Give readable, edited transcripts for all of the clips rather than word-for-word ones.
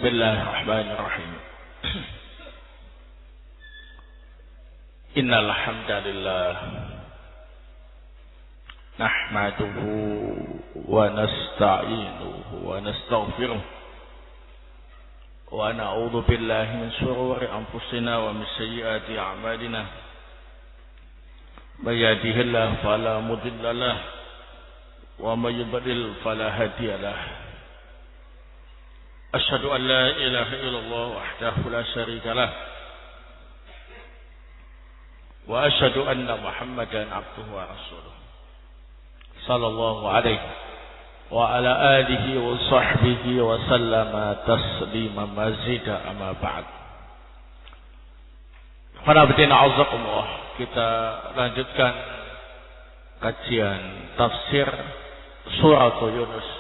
Bismillahirrahmanirrahim. Innal hamdalillah nahmaduhu wa nasta'inuhu wa nastaghfiruh wa na'udzu billahi min shururi anfusina wa min sayyiati a'malina. May yahdihillahu fala mudilla lahu wa may yudlil fala hadiya lahu. Asyhadu an la ilaha illallah wahdahu la syarika lah wa asyhadu anna Muhammadan abduhu wa rasuluh sallallahu alaihi wa ala alihi wa sahbihi wa sallama taslima mazida amma ba'd. Para bidin azakumullah, kita lanjutkan kajian tafsir surah Yunus.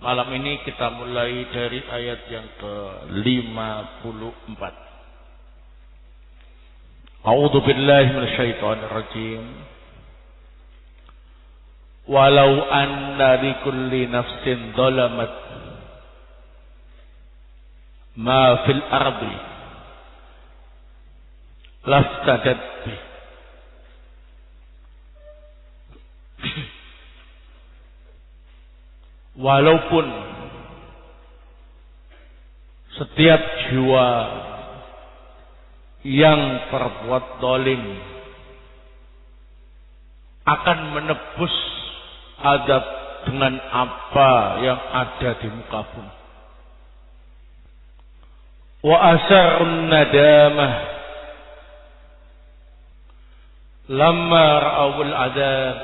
Malam ini kita mulai dari ayat yang ke-54. A'udzu billahi minasyaitonir rajim. Walau anna likulli nafsin dhalamat ma fil ardi laftadat bi. Walaupun setiap jiwa yang berbuat zalim akan menebus azab dengan apa yang ada di muka bumi. Wa asarun nadamah lamma ra'awul azab.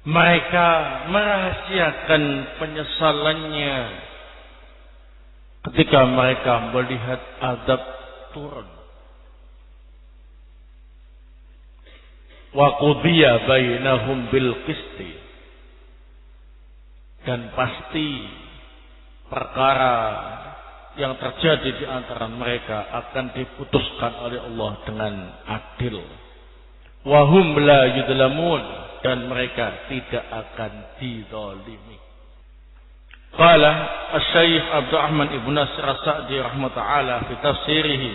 Mereka merahasiakan penyesalannya ketika mereka melihat azab turun. Wa qudiya bainahum bil qisti. Dan pasti perkara yang terjadi di antara mereka akan diputuskan oleh Allah dengan adil. Wa hum la yudlamun. Dan mereka tidak akan dizalimi. Qala Asy-Syaikh Abdurrahman Ibnu Nasir As-Sa'di rahimahullah fi tafsirihi.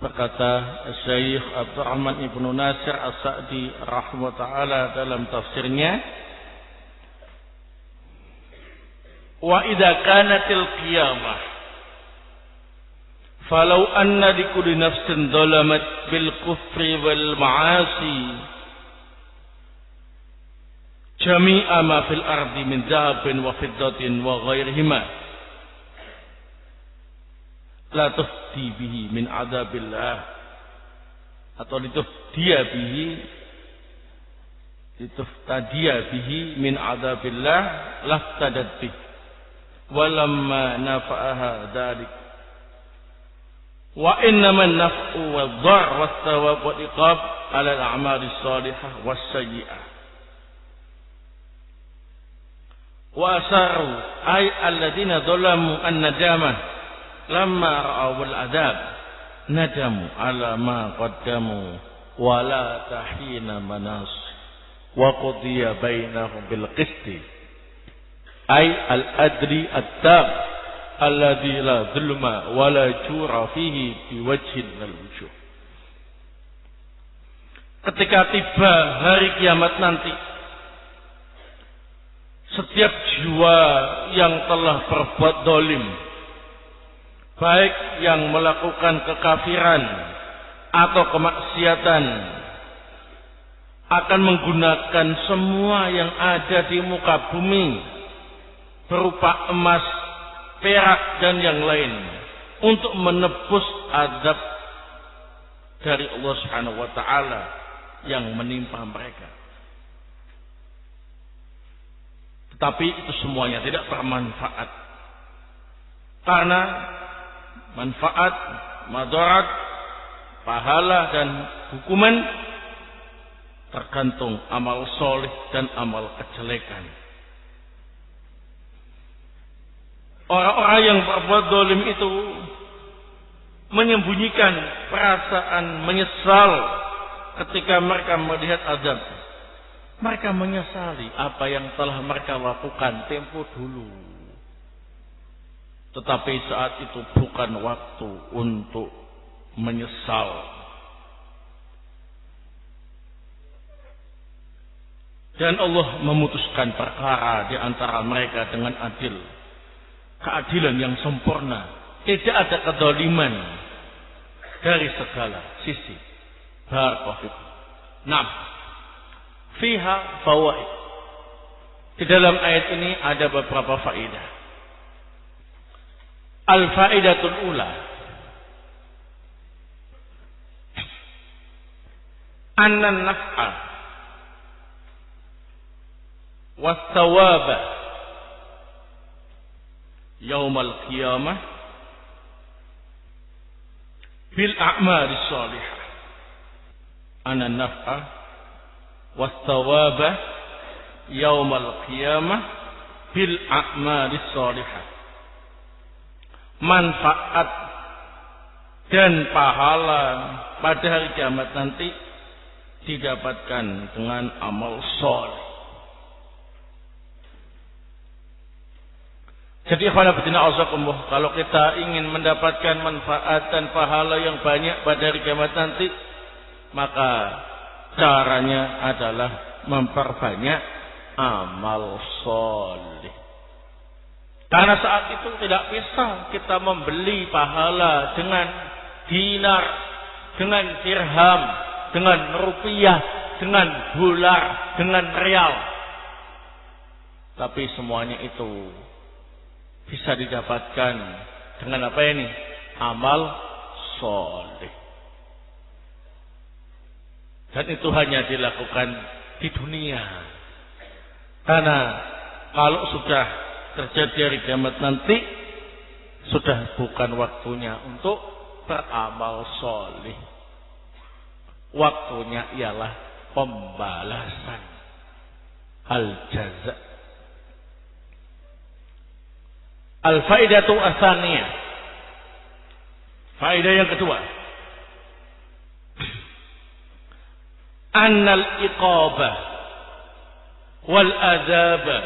Berkata Asy-Syaikh Abdurrahman Ibnu Nasir As-Sa'di rahimahullah dalam tafsirnya, wa idza kanatil qiyamah falau anna likulli nafsin dhalamat bil kufri wal ma'asi jami'a ma fil ardi min dhahabin wa fiddatin wa ghairihima la tufdi bihi min adzabillah atau lituftadiya bihi min adzabillah laftadat bih walamma nafa'aha dhalik wa innama an-naf'u wadh-dharr wath-thawab wal-iqab 'ala al-a'mali as-salihah was-sayyi'ah. Wa asaru ay alladziina dzalamu an-nadamah lamma ra'awul adzab nadamu ala ma qaddamu wa la tahina manas wa qudiya bainahum bil qisti ay al-adli at-tam alladzi la dzulma wa la jura fihi bi wajhin al-wujuh. Ketika tiba hari kiamat nanti, setiap jiwa yang telah berbuat zalim, baik yang melakukan kekafiran atau kemaksiatan, akan menggunakan semua yang ada di muka bumi berupa emas, perak dan yang lain untuk menebus azab dari Allah Subhanahu wa taala yang menimpa mereka. Tapi itu semuanya tidak bermanfaat. Karena manfaat, madarat, pahala dan hukuman tergantung amal soleh dan amal kejelekan. Orang-orang yang berbuat zalim itu menyembunyikan perasaan menyesal ketika mereka melihat azab. Mereka menyesali apa yang telah mereka lakukan tempo dulu. Tetapi saat itu bukan waktu untuk menyesal. Dan Allah memutuskan perkara di antara mereka dengan adil. Keadilan yang sempurna. Tidak ada kedzaliman dari segala sisi. Barakallahu. Nah, fiha fawaid. Di dalam ayat ini ada beberapa faedah. Al-faidatul ula. Anna an-naf'a was-thawaba yaumal qiyamah bil a'mali shalihah. Anna an-naf'a was-thawaba yaumal qiyamah bil a'mali shalihah. Manfaat dan pahala pada hari kiamat nanti didapatkan dengan amal soleh. Jadi kalau kita ingin mendapatkan manfaat dan pahala yang banyak pada hari kiamat nanti, maka caranya adalah memperbanyak amal soleh. Karena saat itu tidak bisa kita membeli pahala dengan dinar, dengan dirham, dengan rupiah, dengan dolar, dengan real. Tapi semuanya itu bisa didapatkan dengan apa ini? Amal soleh. Dan itu hanya dilakukan di dunia. Karena kalau sudah terjadi hari kiamat nanti, sudah bukan waktunya untuk beramal soleh. Waktunya ialah pembalasan, al-jaza. Al-faidatu asaniyah. Faedah yang kedua. Annal iqabah wal azaba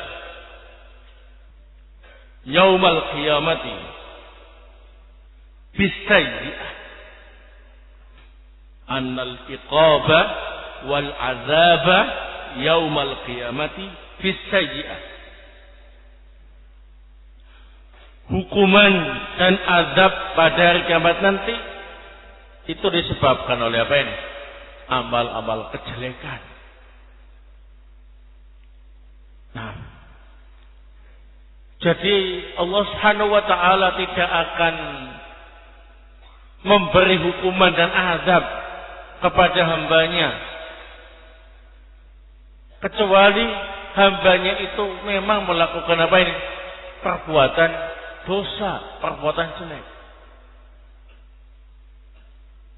yaumal qiyamati bisayyi'ah. Annal iqaba wal azaba yaumal qiyamati bisayyi'ah. Hukuman dan azab pada hari kiamat nanti itu disebabkan oleh apa ini? Amal-amal kejelekan. Nah, jadi Allah Subhanahu wa taala tidak akan memberi hukuman dan azab kepada hambanya kecuali hambanya itu memang melakukan apa ini? Perbuatan dosa, perbuatan jelek.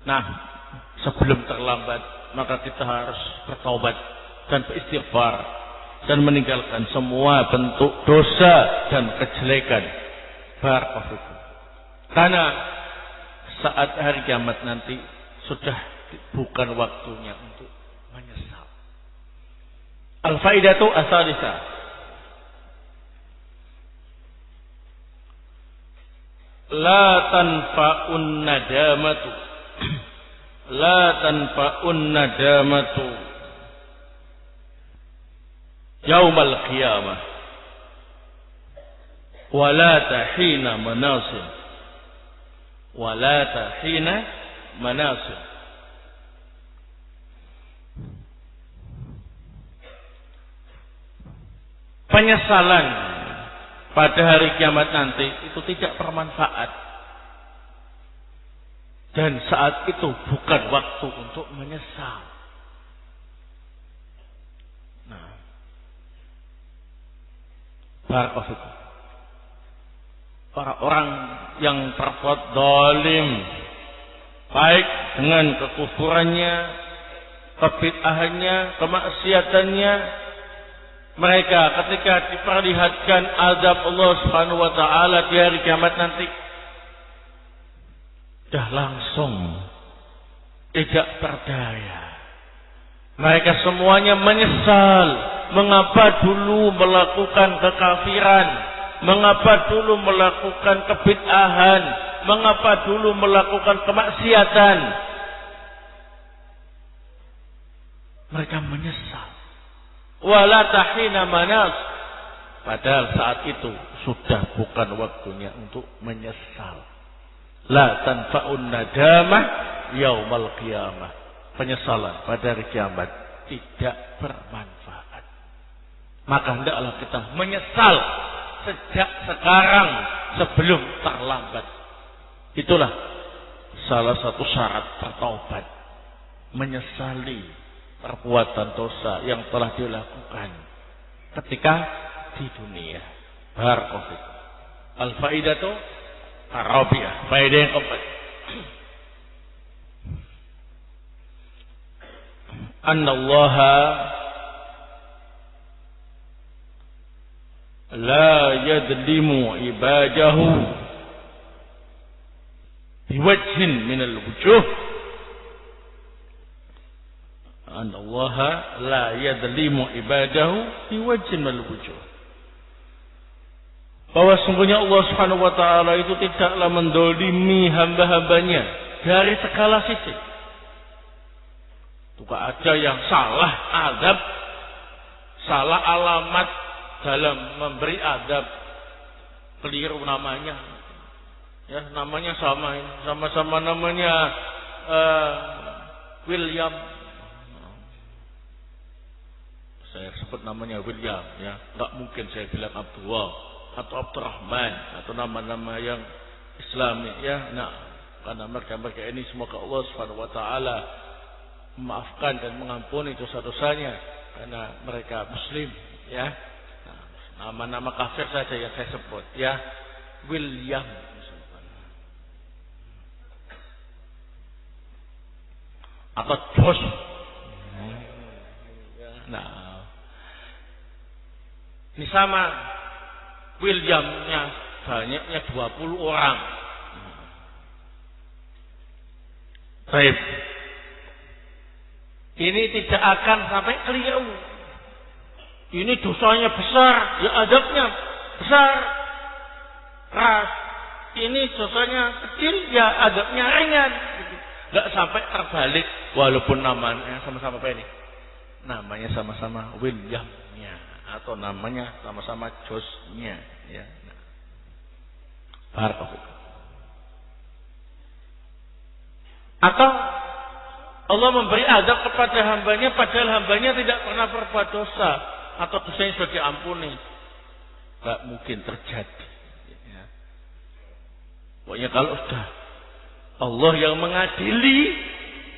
Nah, sebelum terlambat maka kita harus bertaubat dan beristighfar dan meninggalkan semua bentuk dosa dan kejelekan. Barakallahu. Karena saat hari kiamat nanti sudah bukan waktunya untuk menyesal. Al-faidatu as-salisa. La tanfa'un nadamatu. La tanfa'un nadamatu yaumal qiyamah wala tahina manasir wala tahina manasir. Penyesalan pada hari kiamat nanti itu tidak bermanfaat, dan saat itu bukan waktu untuk menyesal. Nah, barakallahu. Orang-orang yang berbuat zalim, baik dengan kekufurannya, kebid'ahannya, kemaksiatannya, mereka ketika diperlihatkan azab Allah Subhanahu wa taala di hari kiamat nanti, dah langsung tidak berdaya, Mereka semuanya menyesal. Mengapa dulu melakukan kekafiran? Mengapa dulu melakukan kebid'ahan? Mengapa dulu melakukan kemaksiatan? Mereka menyesal. Wala tahina manas. Padahal saat itu sudah bukan waktunya untuk menyesal. La tanfa'un nadamah yaumal qiyamah. Penyesalan pada hari kiamat tidak bermanfaat. Maka hendaklah kita menyesal sejak sekarang sebelum terlambat. Itulah salah satu syarat bertaubat. Menyesali perbuatan dosa yang telah dilakukan ketika di dunia. Barakallahu. Al-faidatu ar-rabi'ah. Faedah yang keempat. Anna Allah la yadlimu ibadahu biwajhin min al-wujuh. Anna Allah la yadlimu ibadahu biwajhin min al-wujuh. Bahwa sungguhnya Allah Subhanahu wa taala itu tidaklah mendolimi hamba-hambanya dari segala sisi. Juga ada yang salah azab, salah alamat dalam memberi azab, keliru namanya. Ya, namanya sama-sama namanya William. Saya sebut namanya William, ya. Enggak mungkin saya bilang Abdullah atau Abdurrahman atau nama-nama yang Islami, ya. Nah, karena mereka ini semoga Allah Subhanahu wa taala memaafkan dan mengampuni dosa-dosanya karena mereka muslim, ya. Nah, nama-nama kafir saja yang saya sebut, ya. William atau Josh. Nah, ini sama Williamnya banyaknya 20 orang. Baik. Ini tidak akan sampai keliru. Ini dosanya besar, ya adabnya besar. Keras. Ini dosanya kecil, ya adabnya ringan. Enggak sampai terbalik walaupun namanya sama-sama apa ini? Namanya sama-sama Williamnya atau namanya sama-sama Joshnya, ya. Barakallahu. Atau Allah memberi azab kepada hambanya padahal hambanya tidak pernah berbuat dosa atau dosanya sudah diampuni. Tidak mungkin terjadi. Ya. Pokoknya kalau sudah Allah yang mengadili,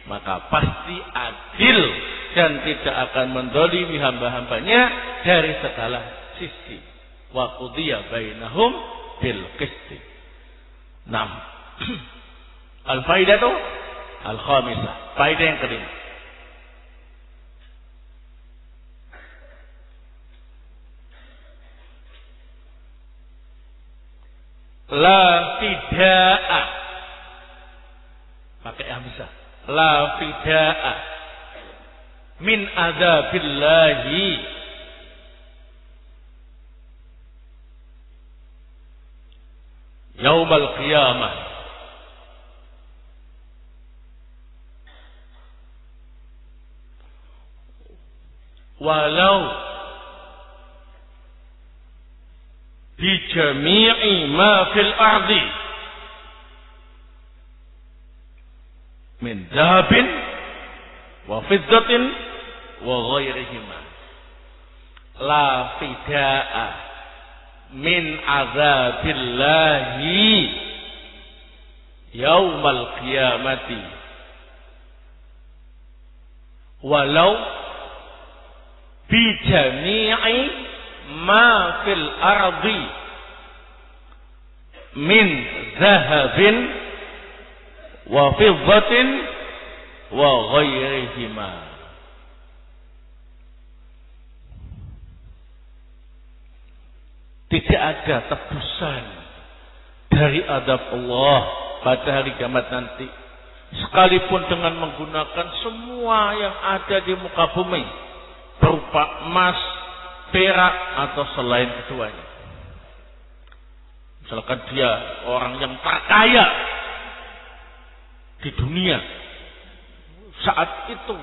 maka pasti adil dan tidak akan mendolimi hamba-hambanya dari segala sisi. Wa qudiya bainahum bil qisti. 6. Al-faidatu al-khamisah. Faedah yang kelima. La fida'a. Pakai hamzah. La fida'a min adzabillahi yaumal qiyamah. Walau bi jami'i ma fil ardi min dhahabin wa fiddatin wa ghairihima. La fida'a min azabillahi yaumal qiyamati walau bi jami'i ma fil ardi min zahabin wa fiddatin wa ghairihima. Tidak ada tebusan dari azab Allah pada hari kiamat nanti sekalipun dengan menggunakan semua yang ada di muka bumi berupa emas, perak atau selain keduanya. Misalkan dia orang yang terkaya di dunia saat itu,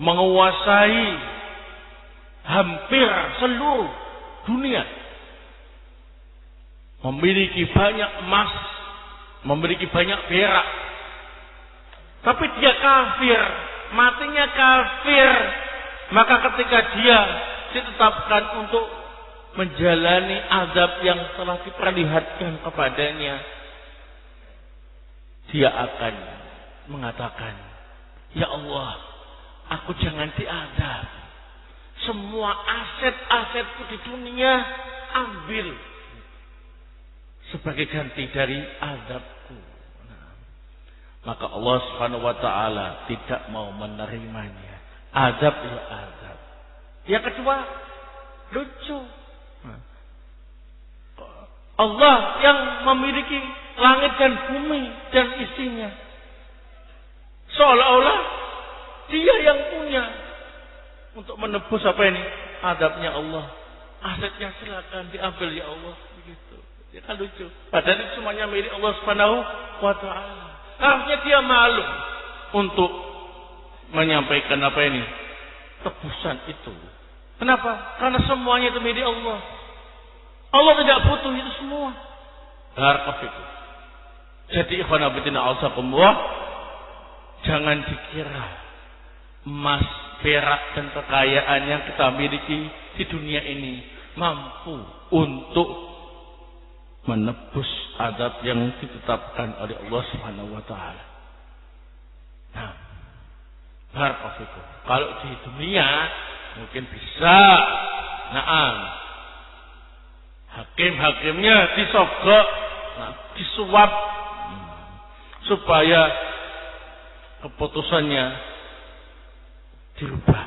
menguasai hampir seluruh dunia, memiliki banyak emas, memiliki banyak perak, tapi dia kafir, matinya kafir, maka ketika dia ditetapkan untuk menjalani azab yang telah diperlihatkan kepadanya, dia akan mengatakan, ya Allah, aku jangan diazab, semua aset-asetku di dunia ambil sebagai ganti dari azabku. Maka Allah Subhanahu wa taala tidak mau menerimanya. Azab ya azab. Yang kedua, lucu. Allah yang memiliki langit dan bumi dan isinya, seolah-olah dia yang punya untuk menebus apa ini? Azabnya Allah. Asetnya silakan diambil ya Allah, begitu. Ya kan lucu. Padahal itu semuanya milik Allah Subhanahu wa taala. Harusnya dia malu untuk menyampaikan apa ini? Tebusan itu. Kenapa? Karena semuanya itu milik Allah. Allah tidak butuh itu semua. Barakallahu fikum. Jadi ikhwan fillah azakumullah, jangan dikira emas, perak dan kekayaan yang kita miliki di dunia ini mampu untuk menebus azab yang ditetapkan oleh Allah Subhanahu wa taala. Nah, barakallahu fikum. Kalau di dunia mungkin bisa, hakim-hakimnya disogok, disuap supaya keputusannya dirubah.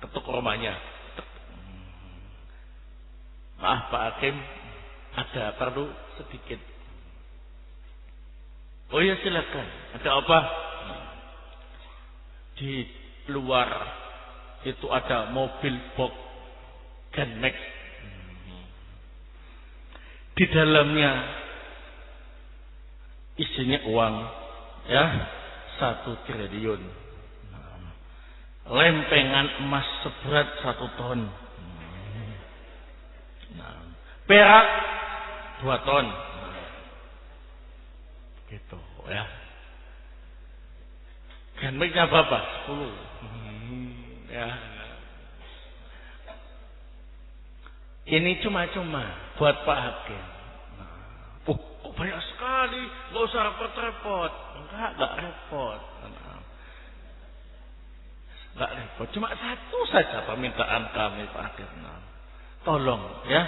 Ketuk rumahnya. Maaf Pak Hakim, ada perlu sedikit. Oh ya silakan. Ada apa? Di luar itu ada mobil box Genmax. Di dalamnya isinya uang, ya, 1 triliun. Lempengan emas seberat 1 ton. Perak 2 ton. Gitu ya. Genmaxnya berapa? 10. Ya. Ini cuma-cuma buat Pak Hakim. Kok banyak sekali, nggak usah repot-repot. Enggak repot. Enggak repot. Cuma 1 saja permintaan kami Pak Hakim. Tolong ya.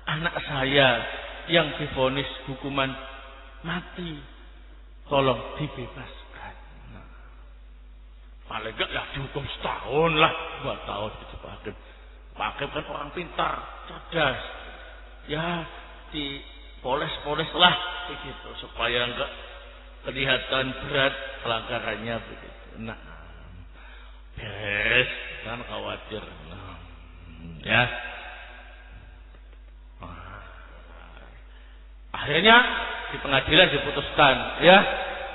Anak saya yang divonis hukuman mati, tolong dibebaskan. Paling enggak ya dihukum setahun lah, 2 tahun gitu Pak Hakim. Pak Hakim kan orang pintar, cerdas. Ya dipoles-poles lah begitu supaya enggak kelihatan berat pelanggarannya begitu. Beres, jangan khawatir. Ya. Akhirnya di pengadilan diputuskan ya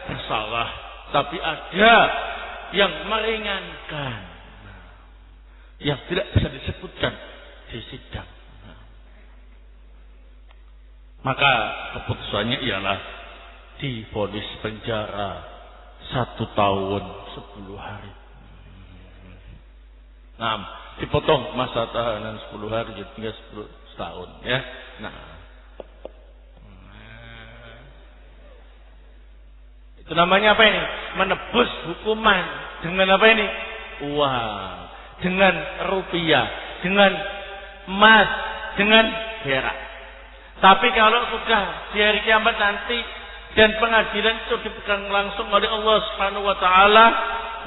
bersalah, tapi ada yang meringankan, yang tidak bisa disebutkan di sidang. Maka keputusannya ialah divonis penjara 1 tahun 10 hari. Dipotong masa tahanan 10 hari jadi tinggal 10 tahun ya. Itu namanya apa ini? Menebus hukuman dengan apa ini? Uang, dengan rupiah, dengan emas, dengan perak. Tapi kalau sudah di hari kiamat nanti dan pengadilan itu dipegang langsung oleh Allah Subhanahu wa taala,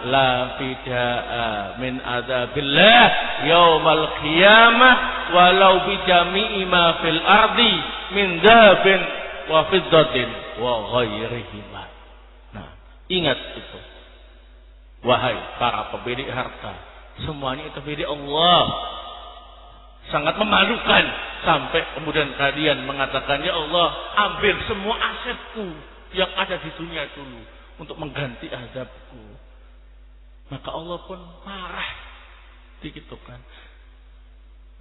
la fida'a min adzabillah yaumal qiyamah walau bi jami'i ma fil ardi min dhahabin wa fiddatin wa ghairihima. Nah, ingat itu. Wahai para pemilik harta, semuanya itu milik Allah. Sangat memalukan sampai kemudian kalian mengatakan, ya Allah, ambil semua asetku yang ada di dunia dulu untuk mengganti azabku. Maka Allah pun marah. Begitu kan.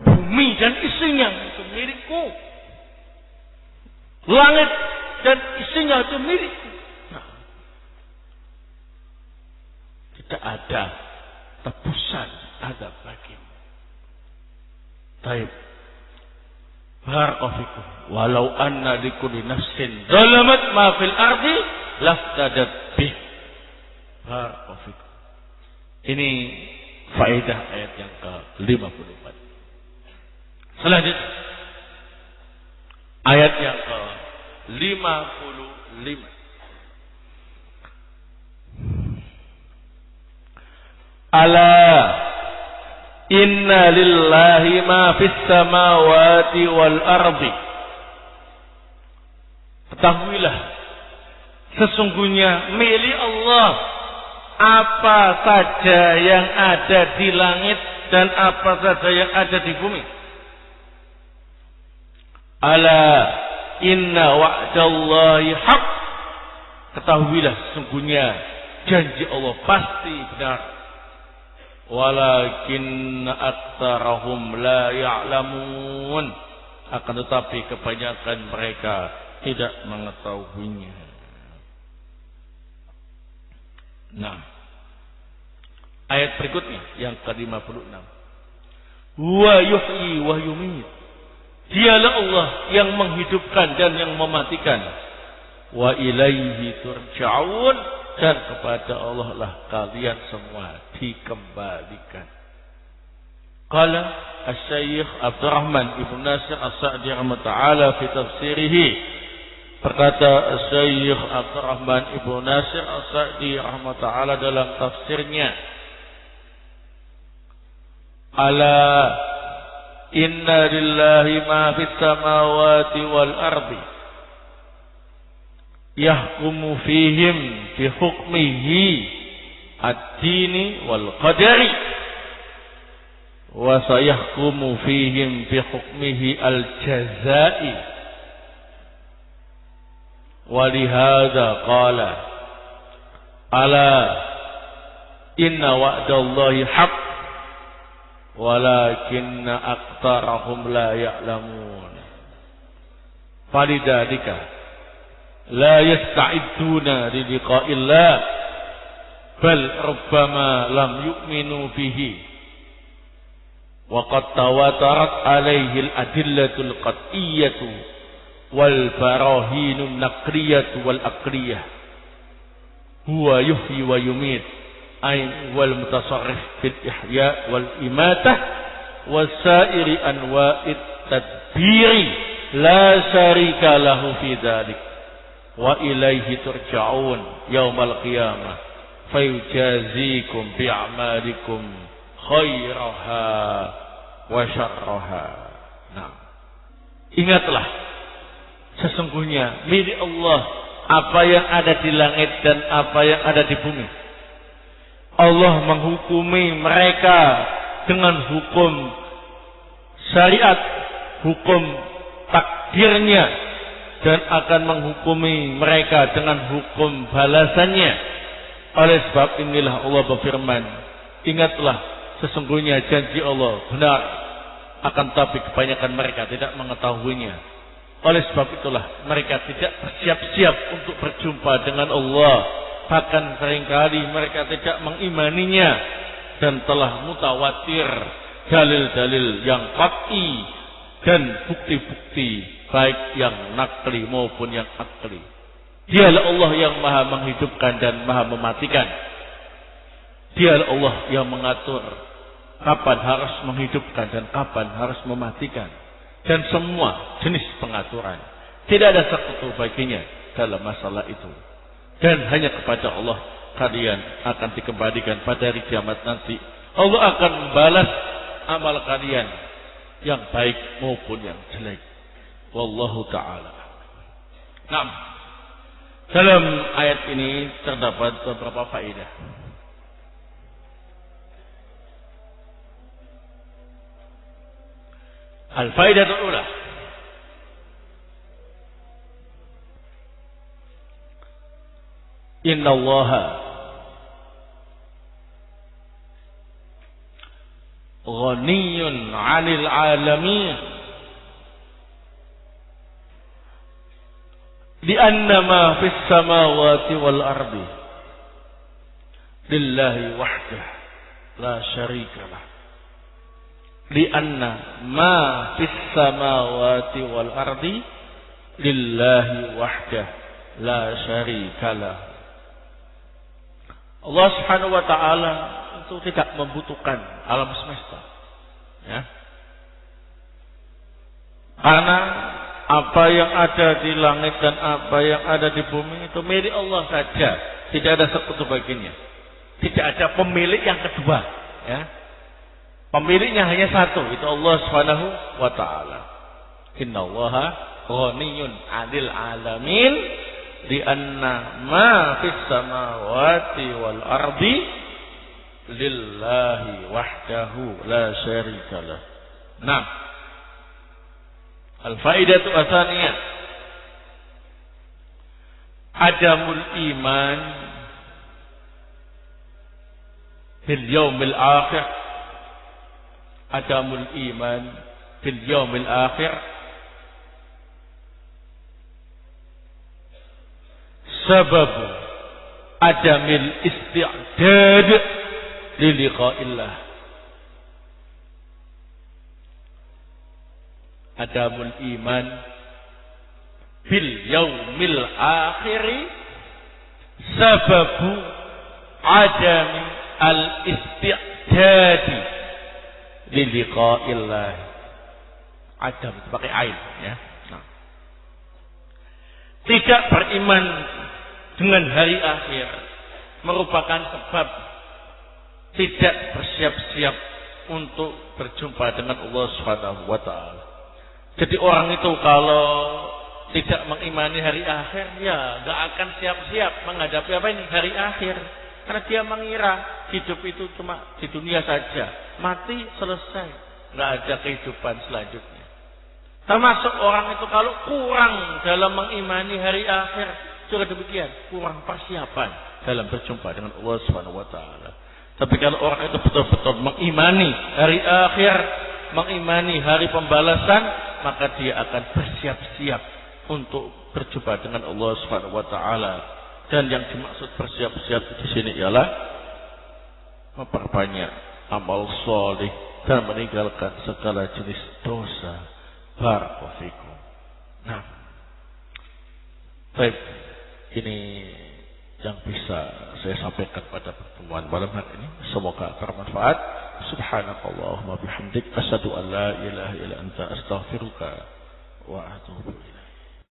Bumi dan isinya itu milikku. Langit dan isinya itu milikku. Nah, tidak ada tebusan azab bagimu. Taib. Barakallahu. Walau anna likulli nafsin zalamat ma fil ardi laftadat bih. Barakallahu. Ini faedah ayat yang ke-54. Selanjutnya ayat yang ke-55. Ala inna lillahi ma fis samawati wal ardi. Ketahuilah, sesungguhnya milik Allah apa saja yang ada di langit dan apa saja yang ada di bumi. Ala inna wa'dallahi haq. Ketahuilah, sesungguhnya janji Allah pasti benar. Walakinna aktsarahum la ya'lamun. Akan tetapi kebanyakan mereka tidak mengetahuinya. Nah, ayat berikutnya yang ke-56. Wa yuhyi wa yumit. Dialah Allah yang menghidupkan dan yang mematikan. Wa ilaihi turja'un. Dan kepada Allah lah kalian semua dikembalikan. Qala Asy-Syaikh Abdurrahman Ibnu Nasir As-Sa'di rahimahullah fi tafsirihi. Berkata Asy-Syaikh Abdurrahman Ibnu Nasir As-Sa'di rahimahullah dalam tafsirnya, ala inna lillahi ma fis samawati wal ardi yahkumu fihim bi hukmihi ad-dini wal qadari wa sayahkumu fihim bi hukmihi al-jazai wa lihadza qala ala inna wa'dallahi haqq walakinna aktsarahum la ya'lamun. Falidzalika la yasta'iduna li liqa'illah bal rubbama lam yu'minu bihi wa qad tawatarat alaihi al-adillatul qat'iyyatu wal barahinun naqliyatu wal aqliyah. Huwa yuhyi wa yumit ay wal mutasarrif fil ihya wal imatah wasairi anwa'it tadbiri la syarika lahu fi dzalik. Wa ilaihi turja'un yaumal qiyamah fayujazikum bi'amalikum khairaha wa syarraha. Nah, ingatlah, sesungguhnya milik Allah apa yang ada di langit dan apa yang ada di bumi. Allah menghukumi mereka dengan hukum syariat, hukum takdirnya, dan akan menghukumi mereka dengan hukum balasannya. Oleh sebab inilah Allah berfirman, ingatlah, sesungguhnya janji Allah benar, akan tapi kebanyakan mereka tidak mengetahuinya. Oleh sebab itulah mereka tidak bersiap-siap untuk berjumpa dengan Allah. Bahkan seringkali mereka tidak mengimaninya. Dan telah mutawatir dalil-dalil yang qat'i dan bukti-bukti baik yang nakli maupun yang akli. Dialah Allah yang maha menghidupkan dan maha mematikan. Dialah Allah yang mengatur kapan harus menghidupkan dan kapan harus mematikan. Dan semua jenis pengaturan. Tidak ada sekutu baginya dalam masalah itu. Dan hanya kepada Allah kalian akan dikembalikan pada hari kiamat nanti. Allah akan membalas amal kalian yang baik maupun yang jelek. Wallahu ta'ala. Nah, dalam ayat ini terdapat beberapa faedah. Al-faidatul ula, inna Allaha ghaniyun 'anil 'alamin li'anna ma fis samawati wal ardi lillahi wahdah la syarika lah. Li'anna ma fis samawati wal ardi lillahi wahdah la syarika lah. Allah Subhanahu wa taala itu tidak membutuhkan alam semesta. Ya. Karena apa yang ada di langit dan apa yang ada di bumi itu milik Allah saja, tidak ada sekutu baginya. Tidak ada pemilik yang kedua, ya. Pemiliknya hanya satu, itu Allah Subhanahu wa taala. Innallaha ghaniyun 'anil 'alamin li'anna ma fis samawati wal ardi lillahi wahdahu la syarika lah. Nah, al-faidatu atsaniyah, adamul iman bil yaumil akhir. Adamul iman bil yaumil akhir sebab adamil isti'dad li liqa'illah. Adamul iman bil yaumil akhiri sababu adami al isti'dadi li liqa'illah. Adam pakai ain, ya. Nah. Tidak beriman dengan hari akhir merupakan sebab tidak bersiap-siap untuk berjumpa dengan Allah Subhanahu wa taala. Jadi orang itu kalau tidak mengimani hari akhir, ya enggak akan siap-siap menghadapi apa ini hari akhir. Karena dia mengira hidup itu cuma di dunia saja, mati selesai, enggak ada kehidupan selanjutnya. Termasuk orang itu kalau kurang dalam mengimani hari akhir, juga demikian, kurang persiapan dalam berjumpa dengan Allah Subhanahu wa taala. Tapi kalau orang itu betul-betul mengimani hari akhir, mengimani hari pembalasan, maka dia akan bersiap-siap untuk berjumpa dengan Allah Subhanahu wa taala. Dan yang dimaksud bersiap-siap di sini ialah memperbanyak amal soleh dan meninggalkan segala jenis dosa. Barakallahu fikum. Nah, baik, ini yang bisa saya sampaikan pada pertemuan malam hari ini. Semoga bermanfaat. Subhanakallahumma bihamdik, asyhadu an la ilaha illa anta, astaghfiruka wa atubu ilaik.